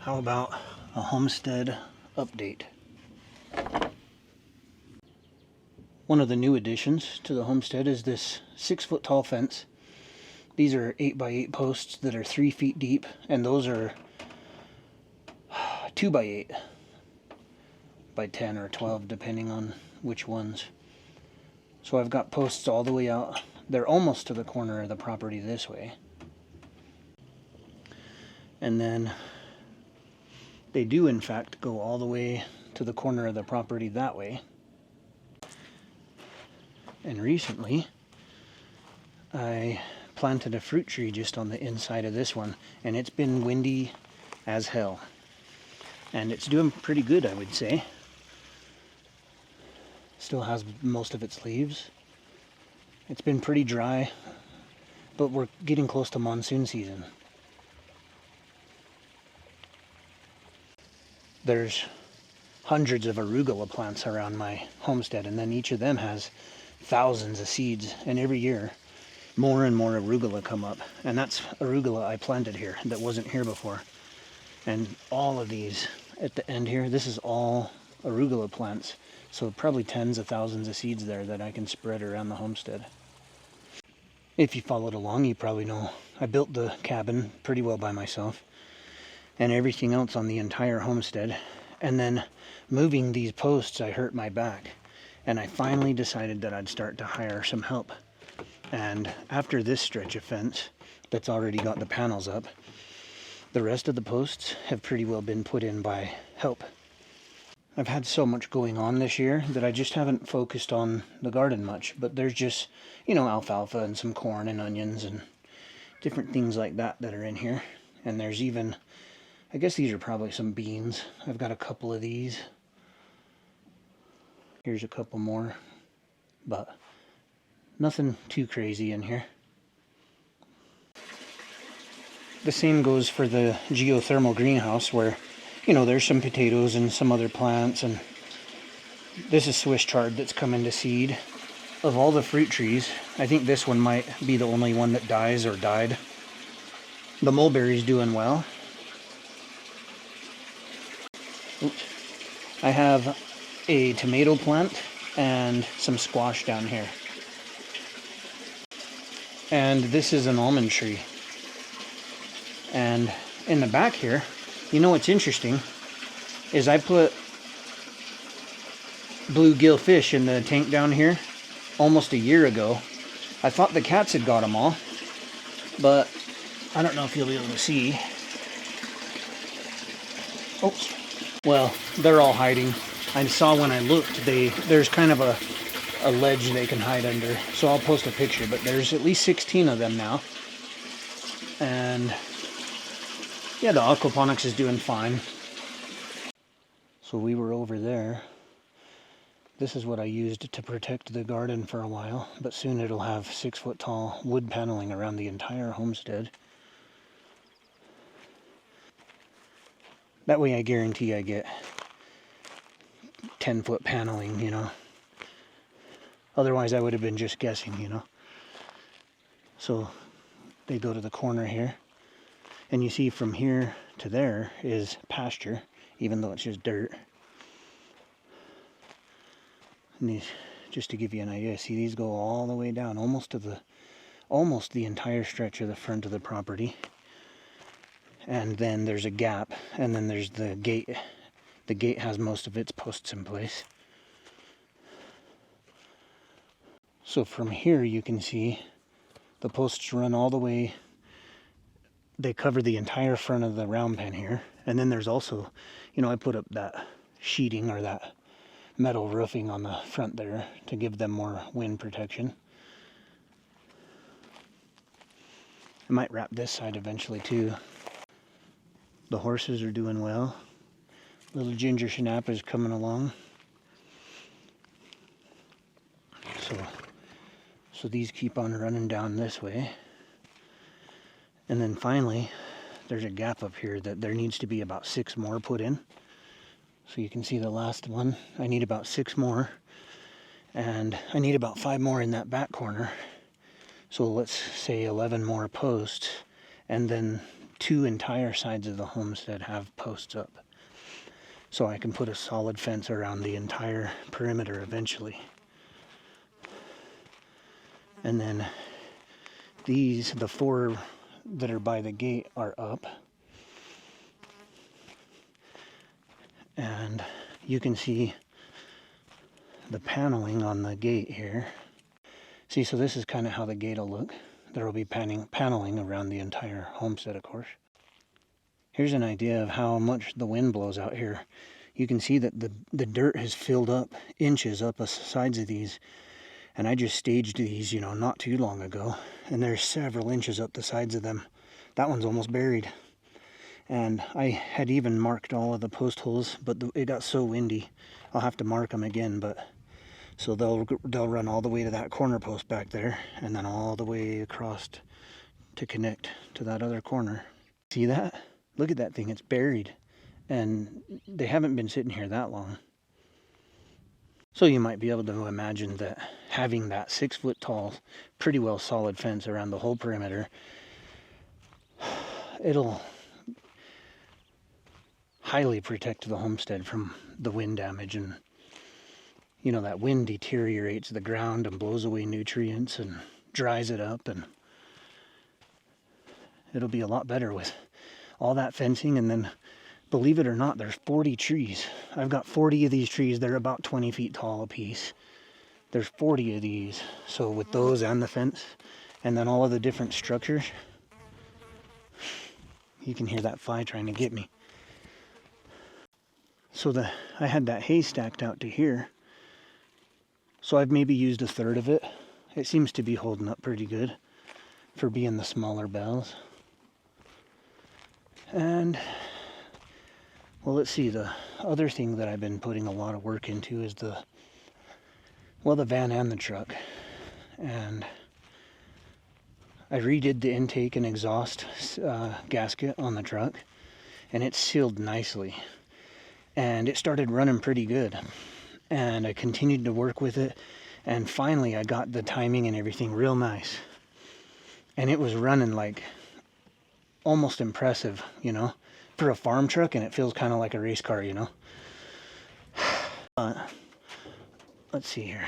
How about a Homestead update? One of the new additions to the Homestead is this 6-foot tall fence. These are 8x8 posts that are 3 feet deep, and those are 2x8 by 10 or 12 depending on which ones. So I've got posts all the way out. They're almost to the corner of the property this way. And then they do in fact go all the way to the corner of the property that way. And recently I planted a fruit tree just on the inside of this one, and it's been windy as hell. And it's doing pretty good, I would say. Still has most of its leaves. It's been pretty dry, but we're getting close to monsoon season. There's hundreds of arugula plants around my homestead, and then each of them has thousands of seeds, and every year more and more arugula come up. And that's arugula I planted here that wasn't here before. And all of these at the end here, this is all arugula plants. So probably tens of thousands of seeds there that I can spread around the homestead. If you followed along, you probably know I built the cabin pretty well by myself and everything else on the entire homestead. And then moving these posts, I hurt my back. And I finally decided that I'd start to hire some help. And after this stretch of fence that's already got the panels up, the rest of the posts have pretty well been put in by help. I've had so much going on this year that I just haven't focused on the garden much. But there's just, you know, alfalfa and some corn and onions and different things like that that are in here. And there's even, I guess these are probably some beans. I've got a couple of these. Here's a couple more, but nothing too crazy in here. The same goes for the geothermal greenhouse where, you know, there's some potatoes and some other plants, and this is Swiss chard that's come into seed. Of all the fruit trees, I think this one might be the only one that dies or died. The mulberry's doing well. Oops. I have a tomato plant and some squash down here. And this is an almond tree. And in the back here, you know what's interesting is I put bluegill fish in the tank down here almost a year ago. I thought the cats had got them all, but I don't know if you'll be able to see. Oops. Well, they're all hiding. I saw when I looked, there's kind of a ledge they can hide under. So I'll post a picture, but there's at least 16 of them now. And yeah, the aquaponics is doing fine. So we were over there. This is what I used to protect the garden for a while, but soon it'll have 6-foot tall wood paneling around the entire homestead. That way I guarantee I get 10-foot paneling, you know. Otherwise I would have been just guessing, you know. So they go to the corner here. And you see from here to there is pasture, even though it's just dirt. And these, just to give you an idea, see these go all the way down, almost the entire stretch of the front of the property. And then there's a gap, and then there's the gate. The gate has most of its posts in place. So from here you can see the posts run all the way. They cover the entire front of the round pen here. And then there's also, you know, I put up that sheeting or that metal roofing on the front there to give them more wind protection. I might wrap this side eventually too. The horses are doing well. Little ginger Shinap is coming along. So these keep on running down this way. And then finally, there's a gap up here that there needs to be about 6 more put in. So you can see the last one. I need about 6 more. And I need about 5 more in that back corner. So let's say 11 more posts. And then 2 entire sides of the homestead have posts up. So I can put a solid fence around the entire perimeter eventually. And then these, the 4 that are by the gate, are up. And you can see the paneling on the gate here. See, so this is kind of how the gate will look. There will be paneling around the entire homestead, of course. Here's an idea of how much the wind blows out here. You can see that the dirt has filled up inches up the sides of these. And I just staged these, not too long ago. And there's several inches up the sides of them. That one's almost buried. And I had even marked all of the post holes, but it got so windy, I'll have to mark them again. But so they'll run all the way to that corner post back there, and then all the way across to connect to that other corner. See that? Look at that thing, it's buried. And they haven't been sitting here that long. So you might be able to imagine that having that 6-foot tall, pretty well solid fence around the whole perimeter, it'll highly protect the homestead from the wind damage. And that wind deteriorates the ground and blows away nutrients and dries it up, and it'll be a lot better with all that fencing. And then, believe it or not, there's 40 trees. I've got 40 of these trees. They're about 20 feet tall a piece. There's 40 of these. So with those and the fence, and then all of the different structures, you can hear that fly trying to get me. So I had that hay stacked out to here. So I've maybe used a third of it. It seems to be holding up pretty good for being the smaller bales. And, well, let's see, the other thing that I've been putting a lot of work into is the van and the truck. And I redid the intake and exhaust gasket on the truck, and it's sealed nicely. And it started running pretty good. And I continued to work with it, and finally I got the timing and everything real nice. And it was running like almost impressive, for a farm truck, and it feels kind of like a race car, Let's see here.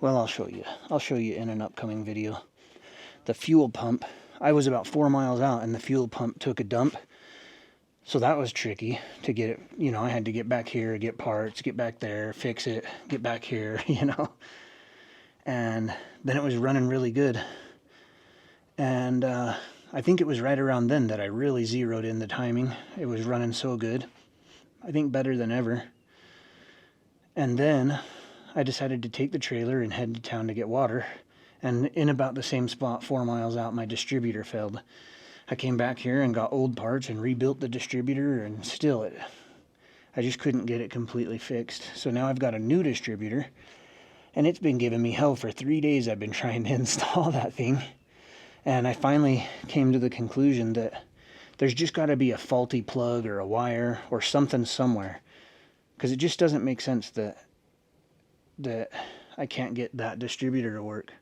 Well, I'll show you in an upcoming video. The fuel pump, I was about 4 miles out and the fuel pump took a dump. So that was tricky to get it, I had to get back here, get parts, get back there, fix it, get back here, And then it was running really good. And I think it was right around then that I really zeroed in the timing. It was running so good. I think better than ever. And then I decided to take the trailer and head to town to get water. And in about the same spot, 4 miles out, my distributor failed. I came back here and got old parts and rebuilt the distributor, and still I just couldn't get it completely fixed. So now I've got a new distributor, and it's been giving me hell for 3 days. I've been trying to install that thing. And I finally came to the conclusion that there's just got to be a faulty plug or a wire or something somewhere. Because it just doesn't make sense that I can't get that distributor to work.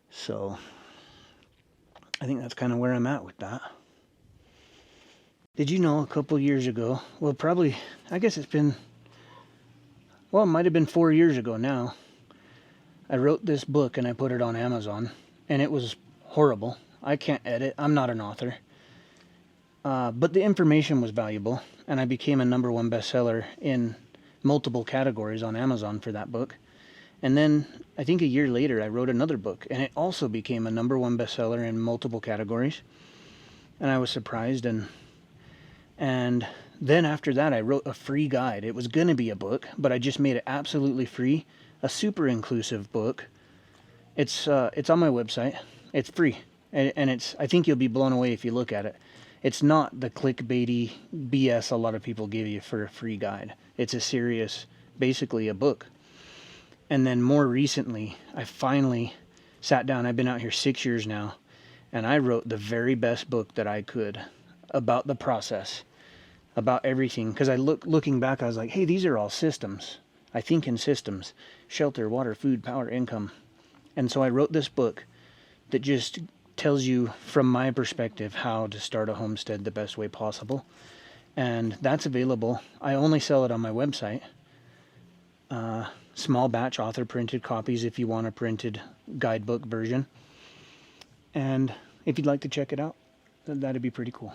So I think that's kind of where I'm at with that. Did you know a couple years ago, well, probably, I guess it might have been 4 years ago now, I wrote this book and I put it on Amazon, and it was horrible. I can't edit. I'm not an author. But the information was valuable, and I became a #1 bestseller in multiple categories on Amazon for that book. And then I think a year later I wrote another book, and it also became a #1 bestseller in multiple categories. And I was surprised, and then after that I wrote a free guide. It was going to be a book, but I just made it absolutely free, a super inclusive book. It's on my website. It's free, and I think you'll be blown away if you look at it. It's not the clickbaity BS a lot of people give you for a free guide. It's a serious, basically a book. And then more recently, I finally sat down. I've been out here 6 years now, and I wrote the very best book that I could about the process, about everything. Because looking back, I was like, hey, these are all systems. I think in systems: shelter, water, food, power, income. And so I wrote this book that just tells you, from my perspective, how to start a homestead the best way possible. And that's available. I only sell it on my website. Small batch author printed copies if you want a printed guidebook version. And if you'd like to check it out, that'd be pretty cool.